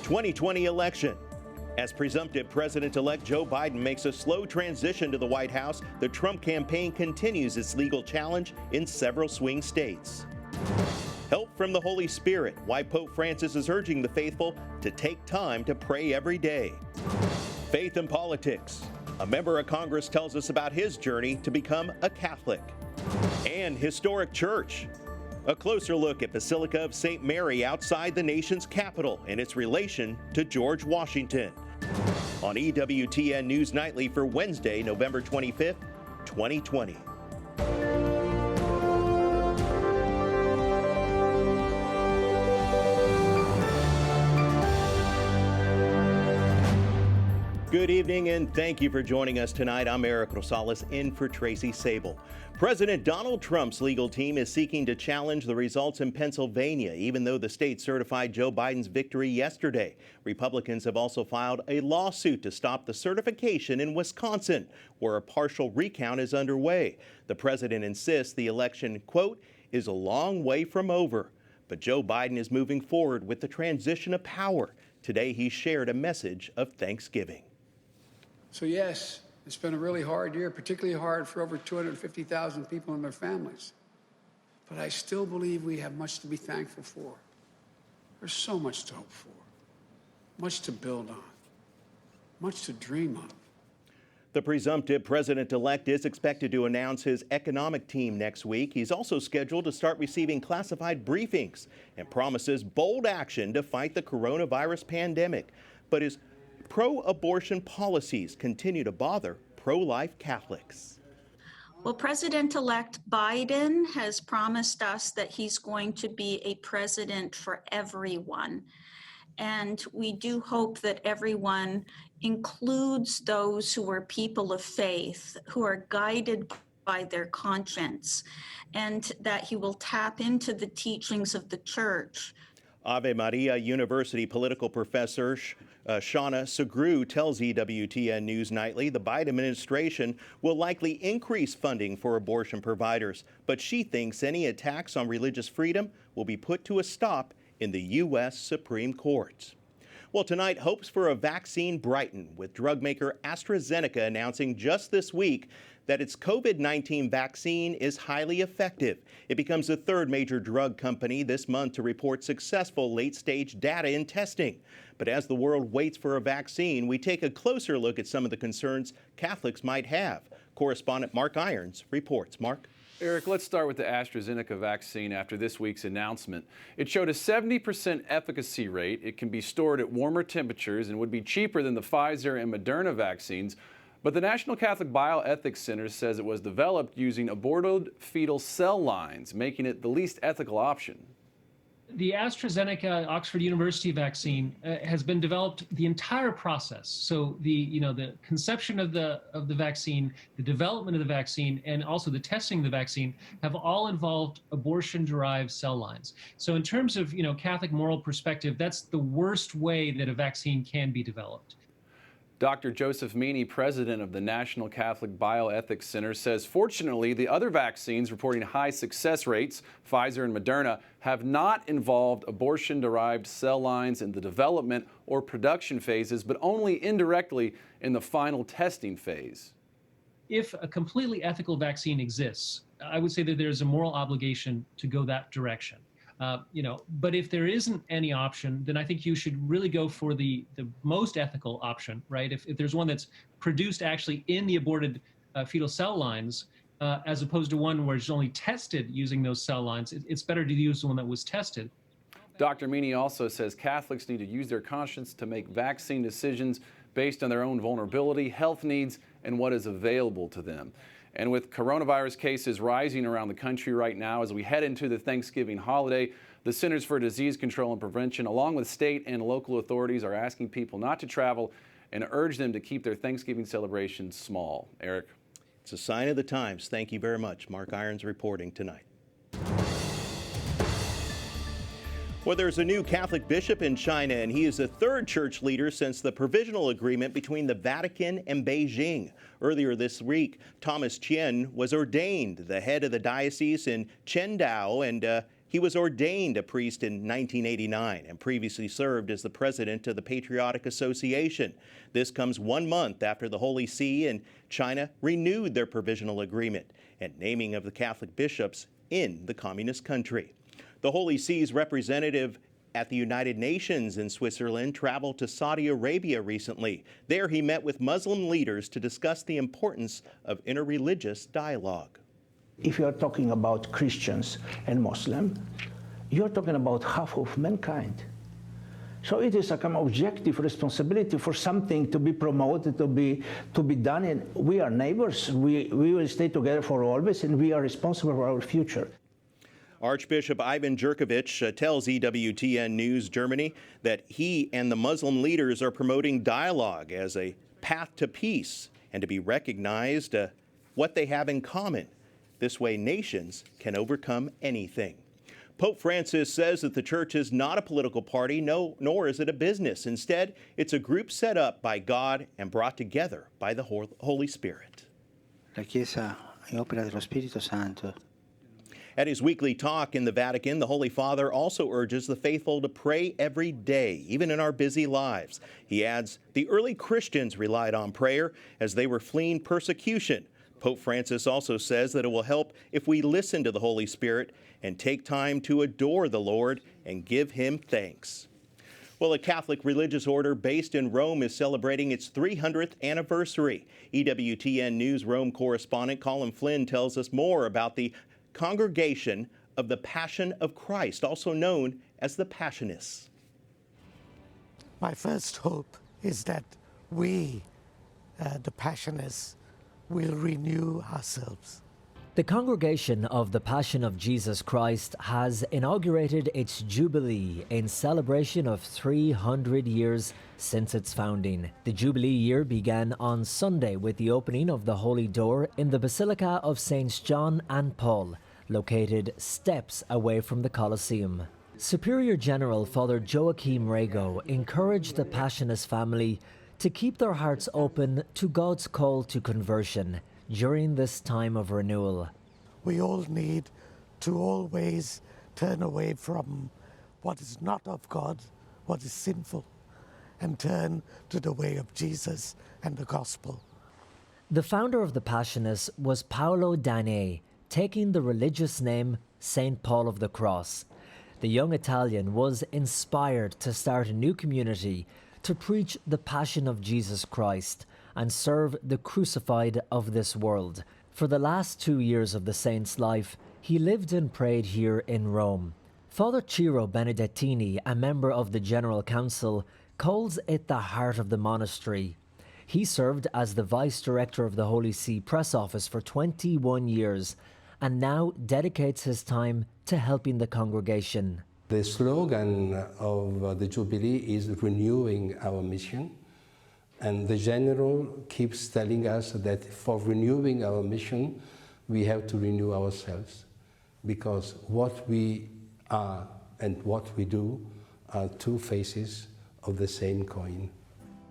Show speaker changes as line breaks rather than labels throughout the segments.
2020 election. As presumptive President-elect Joe Biden makes a slow transition to the White House, the Trump campaign continues its legal challenge in several swing states. Help from the Holy Spirit, why Pope Francis is urging the faithful to take time to pray every day. Faith and politics. A member of Congress tells us about his journey to become a Catholic. And historic church. A closer look at Basilica of St. Mary outside the nation's capital and its relation to George Washington. On EWTN News Nightly for Wednesday, November 25th, 2020. Good evening and thank you for joining us tonight. I'm Eric Rosales in for Tracy Sable. President Donald Trump's legal team is seeking to challenge the results in Pennsylvania, even though the state certified Joe Biden's victory yesterday. Republicans have also filed a lawsuit to stop the certification in Wisconsin, where a partial recount is underway. The president insists the election, quote, is a long way from over. But Joe Biden is moving forward with the transition of power. Today he shared a message of thanksgiving.
So yes, it's been a really hard year, particularly hard for over 250,000 people and their families. But I still believe we have much to be thankful for. There's so much to hope for, much to build on, much to dream of.
The presumptive president-elect is expected to announce his economic team next week. He's also scheduled to start receiving classified briefings and promises bold action to fight the coronavirus pandemic. But his pro-abortion policies continue to bother pro-life Catholics.
Well, President-elect Biden has promised us that he's going to be a president for everyone. And we do hope that everyone includes those who are people of faith, who are guided by their conscience, and that he will tap into the teachings of the Church.
Ave Maria University political professor Shauna Segru tells EWTN News Nightly the Biden administration will likely increase funding for abortion providers, but she thinks any attacks on religious freedom will be put to a stop in the U.S. Supreme Court. Well, tonight, hopes for a vaccine brighten, with drug maker Astrazeneca announcing just this week that its COVID-19 vaccine is highly effective. It becomes the third major drug company this month to report successful late-stage data in testing. But as the world waits for a vaccine, we take a closer look at some of the concerns Catholics might have. Correspondent Mark Irons reports. Mark?
Eric, let's start with the Astrazeneca vaccine after this week's announcement. It showed a 70% efficacy rate. It can be stored at warmer temperatures and would be cheaper than the Pfizer and Moderna vaccines. But the National Catholic Bioethics Center says it was developed using aborted fetal cell lines, making it the least ethical option.
The AstraZeneca Oxford University vaccine has been developed the entire process. So the conception of the vaccine, the development of the vaccine, and also the testing of the vaccine have all involved abortion-derived cell lines. So in terms of Catholic moral perspective, that's the worst way that a vaccine can be developed.
Dr. Joseph Meany, president of the National Catholic Bioethics Center, says fortunately the other vaccines reporting high success rates, Pfizer and Moderna, have not involved abortion-derived cell lines in the development or production phases, but only indirectly in the final testing phase.
If a completely ethical vaccine exists, I would say that there's a moral obligation to go that direction. But if there isn't any option, then I think you should really go for the most ethical option, right? If there's one that's produced actually in the aborted fetal cell lines, as opposed to one where it's only tested using those cell lines, it's better to use the one that was tested.
Dr. Meany also says Catholics need to use their conscience to make vaccine decisions based on their own vulnerability, health needs, and what is available to them. And with coronavirus cases rising around the country right now as we head into the Thanksgiving holiday, the Centers for Disease Control and Prevention, along with state and local authorities, are asking people not to travel and urge them to keep their Thanksgiving celebrations small. Eric?
It's a sign of the times. Thank you very much. Mark Irons reporting tonight. Well, there's a new Catholic bishop in China, and he is the third church leader since the provisional agreement between the Vatican and Beijing. Earlier this week, Thomas Qian was ordained the head of the diocese in Qingdao, and He was ordained a priest in 1989 and previously served as the president of the Patriotic Association. This comes 1 month after the Holy See and China renewed their provisional agreement and naming of the Catholic bishops in the communist country. The Holy See's representative at the United Nations in Switzerland traveled to Saudi Arabia recently. There he met with Muslim leaders to discuss the importance of interreligious dialogue.
If you are talking about Christians and Muslims, you're talking about half of mankind. So it is a kind of objective responsibility for something to be promoted, to be done. And we are neighbors. We will stay together for always, and we are responsible for our future.
Archbishop Ivan Jurkovic tells EWTN News Germany that he and the Muslim leaders are promoting dialogue as a path to peace and to be recognized what they have in common. This way, nations can overcome anything. Pope Francis says that the church is not a political party, nor is it a business. Instead, it's a group set up by God and brought together by the Holy Spirit.
La Chiesa è opera dello Spirito Santo.
At his weekly talk in the Vatican, the Holy Father also urges the faithful to pray every day, even in our busy lives. He adds, the early Christians relied on prayer as they were fleeing persecution. Pope Francis also says that it will help if we listen to the Holy Spirit and take time to adore the Lord and give Him thanks. Well, a Catholic religious order based in Rome is celebrating its 300th anniversary. EWTN News Rome correspondent Colin Flynn tells us more about the Congregation of the Passion of Christ, also known as the Passionists.
My first hope is that we, the Passionists, will renew ourselves.
The Congregation of the Passion of Jesus Christ has inaugurated its Jubilee in celebration of 300 years since its founding. The Jubilee year began on Sunday with the opening of the Holy Door in the Basilica of St. John and Paul, located steps away from the Colosseum. Superior General Father Joachim Rego encouraged the Passionist family to keep their hearts open to God's call to conversion during this time of renewal.
We all need to always turn away from what is not of God, what is sinful, and turn to the way of Jesus and the gospel.
The founder of the Passionists was Paolo Dane, taking the religious name St. Paul of the Cross. The young Italian was inspired to start a new community to preach the passion of Jesus Christ and serve the crucified of this world. For the last 2 years of the saint's life, he lived and prayed here in Rome. Father Ciro Benedettini, a member of the General Council, calls it the heart of the monastery. He served as the Vice Director of the Holy See Press Office for 21 years and now dedicates his time to helping the congregation.
The slogan of the Jubilee is renewing our mission. And the General keeps telling us that for renewing our mission, we have to renew ourselves. Because what we are and what we do are two faces of the same coin.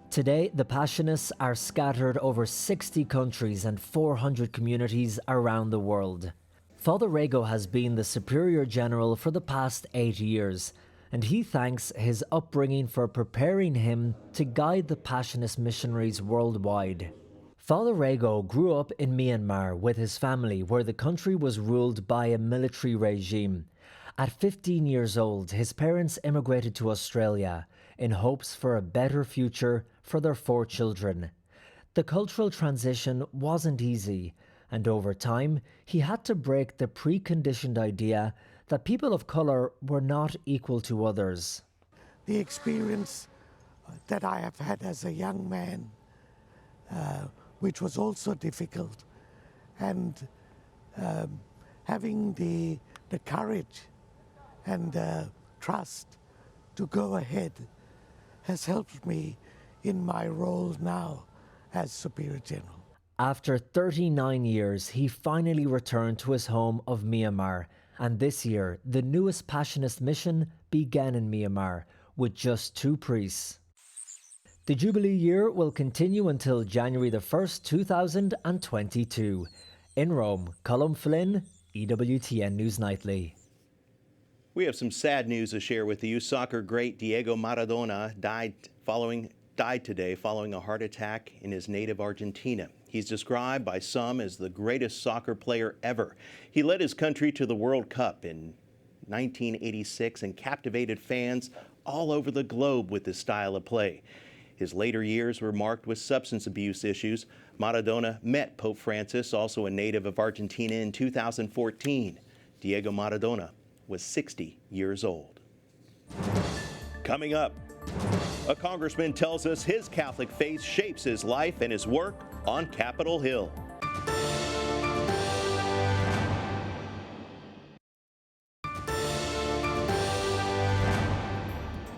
Today, the Passionists are scattered over 60 countries and 400 communities around the world. Father Rego has been the Superior General for the past 8 years, and he thanks his upbringing for preparing him to guide the Passionist missionaries worldwide. Father Rego grew up in Myanmar with his family, where the country was ruled by a military regime. At 15 years old, his parents immigrated to Australia in hopes for a better future for their 4 children. The cultural transition wasn't easy, and over time, he had to break the preconditioned idea that people of colour were not equal to others.
The experience that I have had as a young man, which was also difficult, and having the courage and trust to go ahead has helped me in my role now as Superior General.
After 39 years, he finally returned to his home of Myanmar, and this year, the newest Passionist mission began in Myanmar with just 2 priests. The Jubilee year will continue until January the 1st, 2022. In Rome, Colin Flynn, EWTN News Nightly.
We have some sad news to share with you. Soccer great Diego Maradona died today following a heart attack in his native Argentina. He's described by some as the greatest soccer player ever. He led his country to the World Cup in 1986 and captivated fans all over the globe with his style of play. His later years were marked with substance abuse issues. Maradona met Pope Francis, also a native of Argentina, in 2014. Diego Maradona was 60 years old. Coming up, a congressman tells us his Catholic faith shapes his life and his work on Capitol Hill.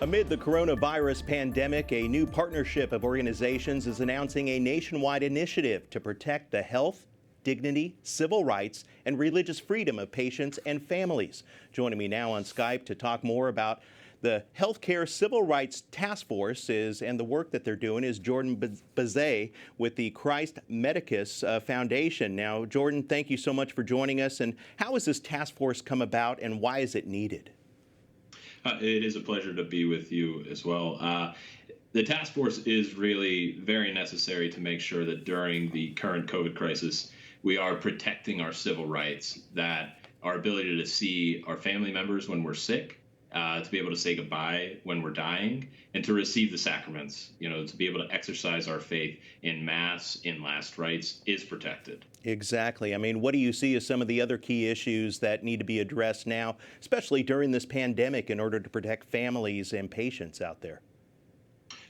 Amid the coronavirus pandemic, a new partnership of organizations is announcing a nationwide initiative to protect the health, dignity, civil rights, and religious freedom of patients and families. Joining me now on Skype to talk more about the Healthcare Civil Rights Task Force and the work that they're doing is Jordan Bazet with the Christ Medicus Foundation. Now, Jordan, thank you so much for joining us. And how has this task force come about, and why is it needed?
It is a pleasure to be with you as well. The task force is really very necessary to make sure that during the current COVID crisis, we are protecting our civil rights, that our ability to see our family members when we're sick, to be able to say goodbye when we're dying, and to receive the sacraments, to be able to exercise our faith in Mass, in last rites, is protected.
Exactly. I mean, what do you see as some of the other key issues that need to be addressed now, especially during this pandemic, in order to protect families and patients out there?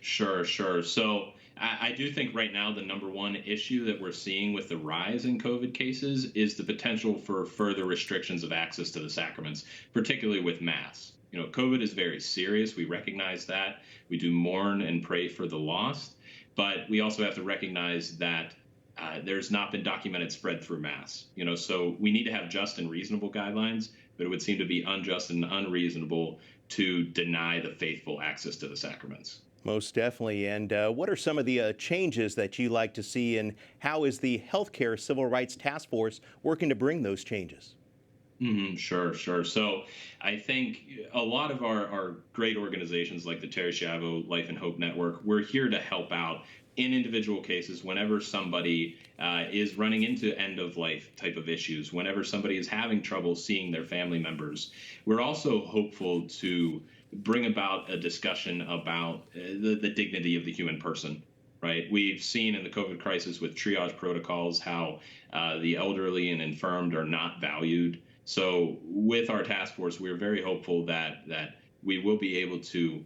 Sure. So I do think right now the number one issue that we're seeing with the rise in COVID cases is the potential for further restrictions of access to the sacraments, particularly with Mass. COVID is very serious. We recognize that. We do mourn and pray for the lost, but we also have to recognize that there's not been documented spread through Mass. So we need to have just and reasonable guidelines, but it would seem to be unjust and unreasonable to deny the faithful access to the sacraments.
Most definitely. And what are some of the changes that you like to see, and how is the Healthcare Civil Rights Task Force working to bring those changes?
Sure. So I think a lot of our great organizations like the Terry Schiavo Life and Hope Network, we're here to help out in individual cases whenever somebody is running into end-of-life type of issues, whenever somebody is having trouble seeing their family members. We're also hopeful to bring about a discussion about the dignity of the human person. Right. We've seen in the COVID crisis with triage protocols how the elderly and infirmed are not valued. So with our task force, we're very hopeful that we will be able to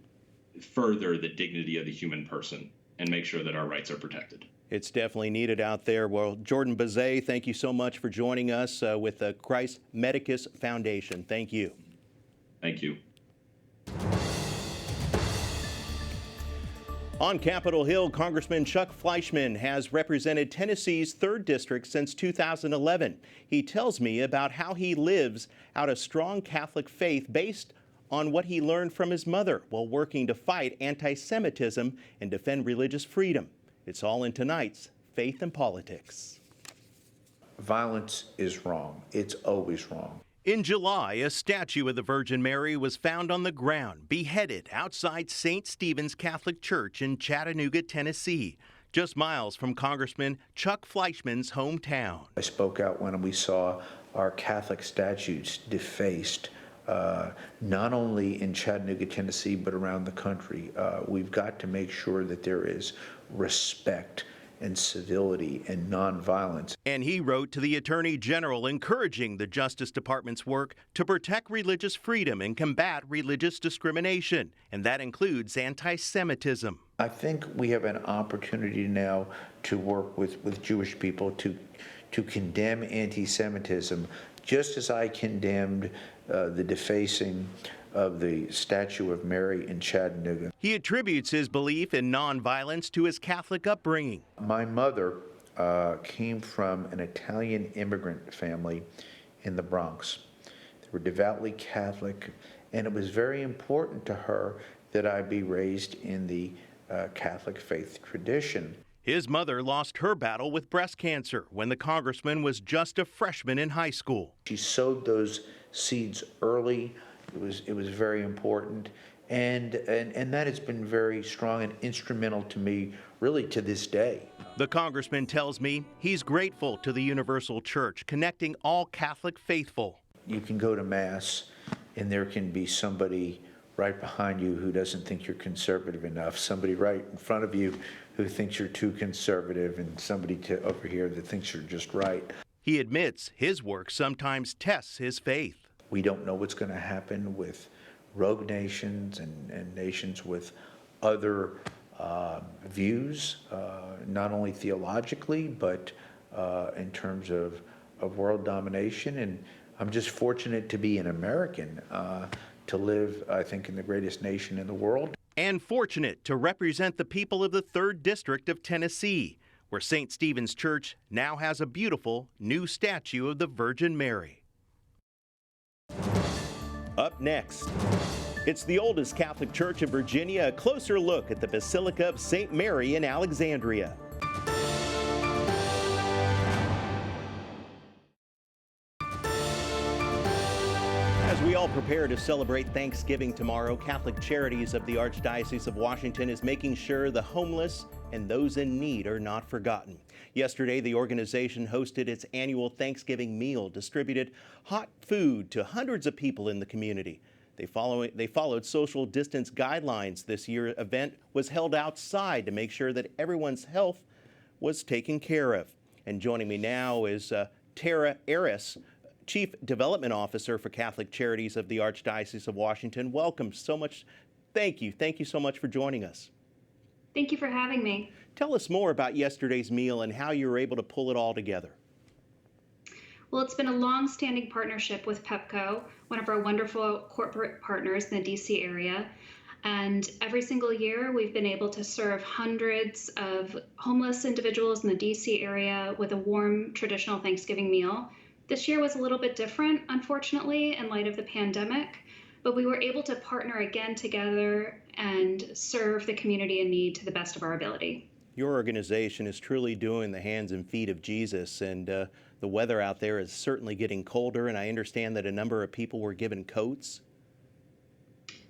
further the dignity of the human person and make sure that our rights are protected.
It's definitely needed out there. Well, Jordan Bazet, thank you so much for joining us with the Christ Medicus Foundation. Thank you.
Thank you.
On Capitol Hill, Congressman Chuck Fleischmann has represented Tennessee's 3rd District since 2011. He tells me about how he lives out a strong Catholic faith based on what he learned from his mother while working to fight anti-Semitism and defend religious freedom. It's all in tonight's Faith and Politics.
Violence is wrong. It's always wrong.
In July, a statue of the Virgin Mary was found on the ground, beheaded outside St. Stephen's Catholic Church in Chattanooga, Tennessee, just miles from Congressman Chuck Fleischmann's hometown.
I spoke out when we saw our Catholic statues defaced, not only in Chattanooga, Tennessee, but around the country. We've got to make sure that there is respect and civility and nonviolence.
And he wrote to the Attorney General encouraging the Justice Department's work to protect religious freedom and combat religious discrimination, and that includes anti-Semitism.
I think we have an opportunity now to work with Jewish people to condemn anti-Semitism, just as I condemned the defacing of the statue of Mary in Chattanooga.
He attributes his belief in nonviolence to his Catholic upbringing.
My mother came from an Italian immigrant family in the Bronx. They were devoutly Catholic, and it was very important to her that I be raised in the Catholic faith tradition.
His mother lost her battle with breast cancer when the congressman was just a freshman in high school.
She sowed those seeds early It was very important, and that has been very strong and instrumental to me, really, to this day.
The Congressman tells me he's grateful to the Universal Church, connecting all Catholic faithful.
You can go to Mass, and there can be somebody right behind you who doesn't think you're conservative enough, somebody right in front of you who thinks you're too conservative, and somebody over here that thinks you're just right.
He admits his work sometimes tests his faith.
We don't know what's going to happen with rogue nations and nations with other views, not only theologically, but in terms of world domination. And I'm just fortunate to be an American, to live, I think, in the greatest nation in the world.
And fortunate to represent the people of the 3rd District of Tennessee, where St. Stephen's Church now has a beautiful new statue of the Virgin Mary. Up next, it's the oldest Catholic church in Virginia, a closer look at the Basilica of St. Mary in Alexandria. As we all prepare to celebrate Thanksgiving tomorrow, Catholic Charities of the Archdiocese of Washington is making sure the homeless and those in need are not forgotten. Yesterday, the organization hosted its annual Thanksgiving meal, distributed hot food to hundreds of people in the community. They followed social distance guidelines. This year's event was held outside to make sure that everyone's health was taken care of. And joining me now is Tara Arras, Chief Development Officer for Catholic Charities of the Archdiocese of Washington. Welcome so much. Thank you. Thank you so much for joining us.
Thank you for having me.
Tell us more about yesterday's meal and how you were able to pull it all together.
Well, it's been a long-standing partnership with PEPCO, one of our wonderful corporate partners in the DC area. And every single year, we've been able to serve hundreds of homeless individuals in the DC area with a warm, traditional Thanksgiving meal. This year was a little bit different, unfortunately, in light of the pandemic, but we were able to partner again together and serve the community in need to the best of our ability.
Your organization is truly doing the hands and feet of Jesus, and the weather out there is certainly getting colder, and I understand that a number of people were given coats.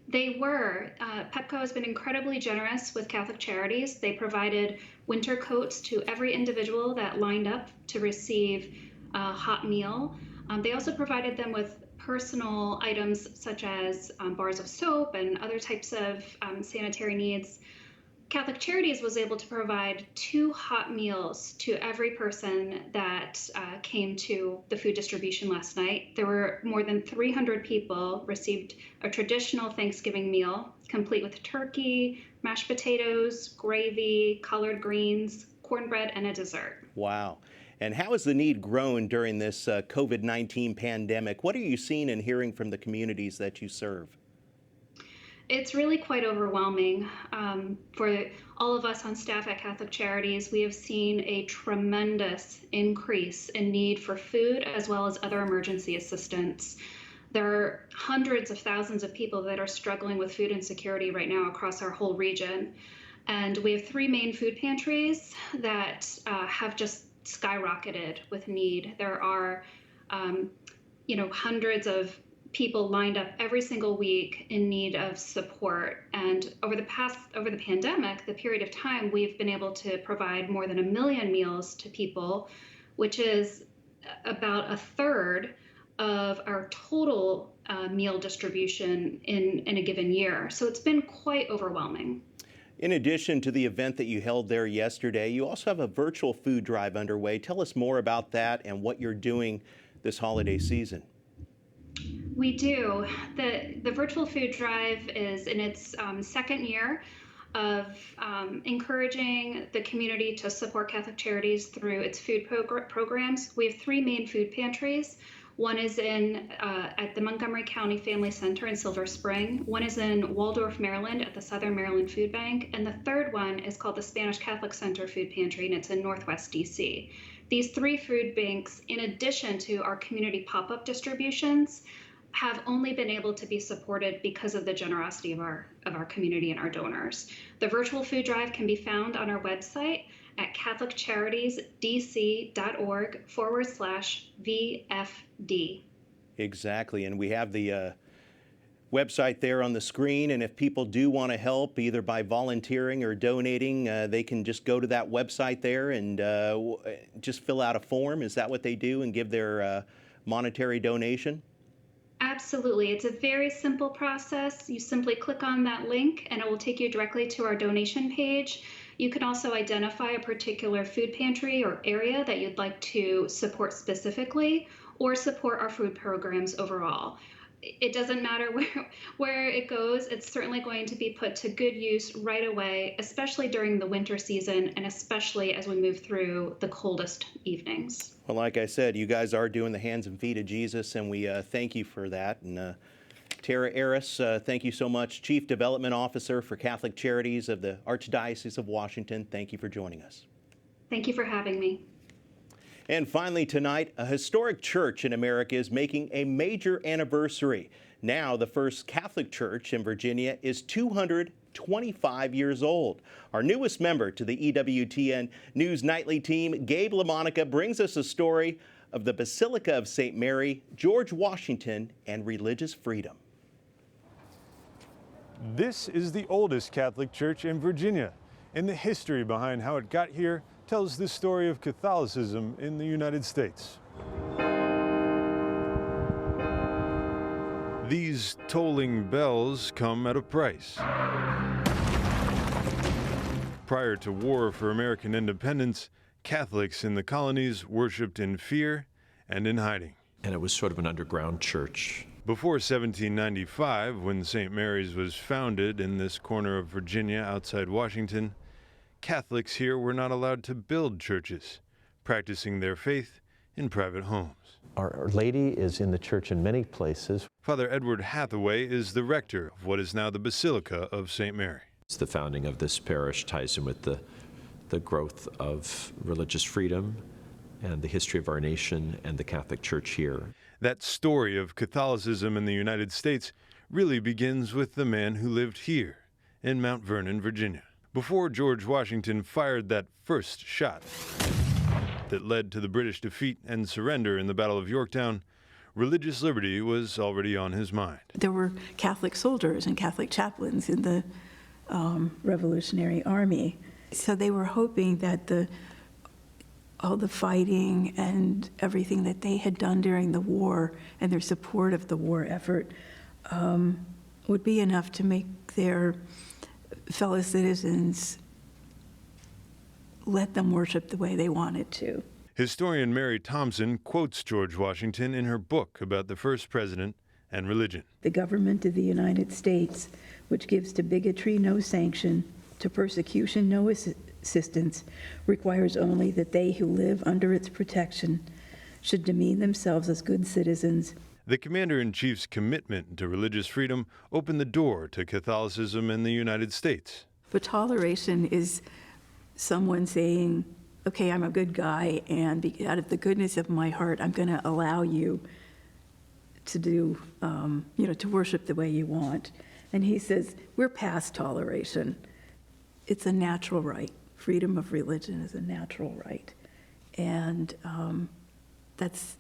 They were. PEPCO has been incredibly generous with Catholic Charities. They provided winter coats to every individual that lined up to receive a hot meal. They also provided them with personal items such as bars of soap and other types of sanitary needs. Catholic Charities was able to provide 2 hot meals to every person that came to the food distribution last night. There were more than 300 people received a traditional Thanksgiving meal, complete with turkey, mashed potatoes, gravy, collard greens, cornbread, and a dessert.
Wow. And how has the need grown during this COVID-19 pandemic? What are you seeing and hearing from the communities that you serve?
It's really quite overwhelming. For all of us on staff at Catholic Charities, we have seen a tremendous increase in need for food as well as other emergency assistance. There are hundreds of thousands of people that are struggling with food insecurity right now across our whole region. And we have 3 main food pantries that have just skyrocketed with need. There are, hundreds of people lined up every single week in need of support. And over the pandemic, the period of time, we've been able to provide more than 1 million meals to people, which is about 1/3 of our total meal distribution in a given year. So it's been quite overwhelming.
In addition to the event that you held there yesterday, you also have a virtual food drive underway. Tell us more about that and what you're doing this holiday season.
We do. The virtual food drive is in its 2nd year of encouraging the community to support Catholic Charities through its food programs. We have 3 main food pantries. One is at the Montgomery County Family Center in Silver Spring. One is in Waldorf, Maryland at the Southern Maryland Food Bank. And the 3rd one is called the Spanish Catholic Center Food Pantry, and it's in Northwest DC. These 3 food banks, in addition to our community pop-up distributions, have only been able to be supported because of the generosity of our community and our donors. The virtual food drive can be found on our website at catholiccharities.dc.org/VFD.
Exactly, and we have the website there on the screen, and if people do want to help, either by volunteering or donating, they can just go to that website there and just fill out a form. Is that what they do, and give their monetary donation?
Absolutely. It's a very simple process. You simply click on that link and it will take you directly to our donation page. You can also identify a particular food pantry or area that you'd like to support specifically, or support our food programs overall. It doesn't matter where it goes. It's certainly going to be put to good use right away, especially during the winter season and especially as we move through the coldest evenings.
Well, like I said, you guys are doing the hands and feet of Jesus, and we thank you for that. And Tara Arras, thank you so much, Chief Development Officer for Catholic Charities of the Archdiocese of Washington. Thank you for joining us.
Thank you for having me.
And finally tonight, a historic church in America is making a major anniversary. Now, the first Catholic church in Virginia is 225 years old. Our newest member to the EWTN News Nightly team, Gabe LaMonica, brings us a story of the Basilica of St. Mary, George Washington, and religious freedom.
This is the oldest Catholic church in Virginia, and the history behind how it got here tells the story of Catholicism in the United States. These tolling bells come at a price. Prior to war for American independence, Catholics in the colonies worshipped in fear and in hiding.
And it was sort of an underground church.
Before 1795, when St. Mary's was founded in this corner of Virginia outside Washington, Catholics here were not allowed to build churches, practicing their faith in private homes.
Our Lady is in the church in many places.
Father Edward Hathaway is the rector of what is now the Basilica of St. Mary.
The founding of this parish ties in with the growth of religious freedom and the history of our nation and the Catholic Church here.
That story of Catholicism in the United States really begins with the man who lived here in Mount Vernon, Virginia. Before George Washington fired that first shot that led to the British defeat and surrender in the Battle of Yorktown, religious liberty was already on his mind.
There were Catholic soldiers and Catholic chaplains in the Revolutionary Army. So they were hoping that all the fighting and everything that they had done during the war and their support of the war effort would be enough to make their fellow citizens let them worship the way they wanted to.
Historian Mary Thompson quotes George Washington in her book about the first president and religion.
The government of the United States, which gives to bigotry no sanction, to persecution no assistance, requires only that they who live under its protection should demean themselves as good citizens.
The Commander-in-Chief's commitment to religious freedom opened the door to Catholicism in the United States.
But toleration is someone saying, okay, I'm a good guy, and out of the goodness of my heart, I'm going to allow you to do, to worship the way you want. And he says, we're past toleration. It's a natural right. Freedom of religion is a natural right. And that's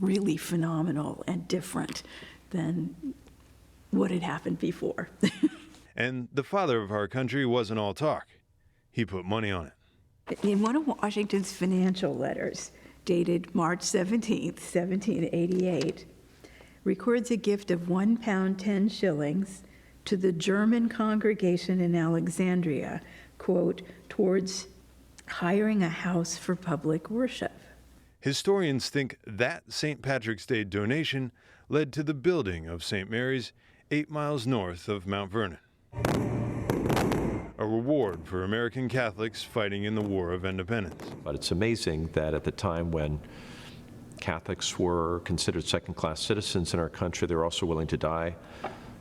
really phenomenal and different than what had happened before.
And the father of our country wasn't all talk. He put money on it.
In one of Washington's financial letters, dated March 17th, 1788, records a gift of £1 10 shillings to the German congregation in Alexandria, quote, towards hiring a house for public worship.
Historians think that St. Patrick's Day donation led to the building of St. Mary's 8 miles north of Mount Vernon. A reward for American Catholics fighting in the War of Independence.
But it's amazing that at the time when Catholics were considered second-class citizens in our country, they were also willing to die,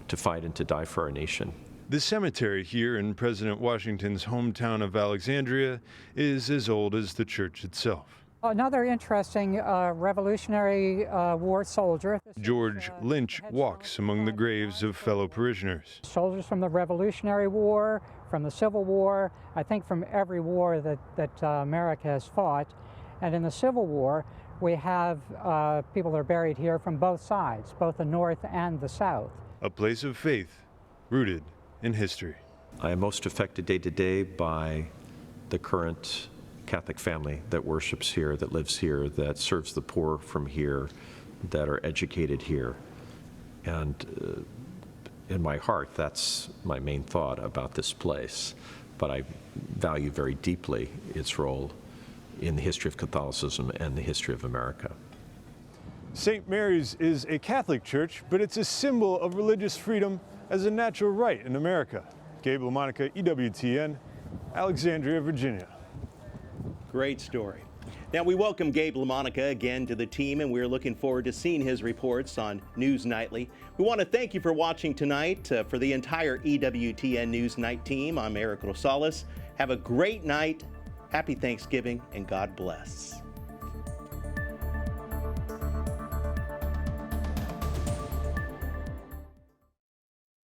to fight and to die for our nation.
The cemetery here in President Washington's hometown of Alexandria is as old as the church itself.
Another interesting Revolutionary War soldier.
George Lynch walks among the graves of fellow parishioners.
Soldiers from the Revolutionary War, from the Civil War, I think from every war that America has fought. And in the Civil War, we have people that are buried here from both sides, both the North and the South.
a place of faith rooted in history.
I am most affected day to day by the current Catholic family that worships here, that lives here, that serves the poor from here, that are educated here. And in my heart, that's my main thought about this place. But I value very deeply its role in the history of Catholicism and the history of America.
St. Mary's is a Catholic church, but it's a symbol of religious freedom as a natural right in America. Gabe LaMonica, EWTN, Alexandria, Virginia.
Great story. Now, we welcome Gabe LaMonica again to the team, and we're looking forward to seeing his reports on News Nightly. We want to thank you for watching tonight. For the entire EWTN News Night team, I'm Eric Rosales. Have a great night, happy Thanksgiving, and God bless.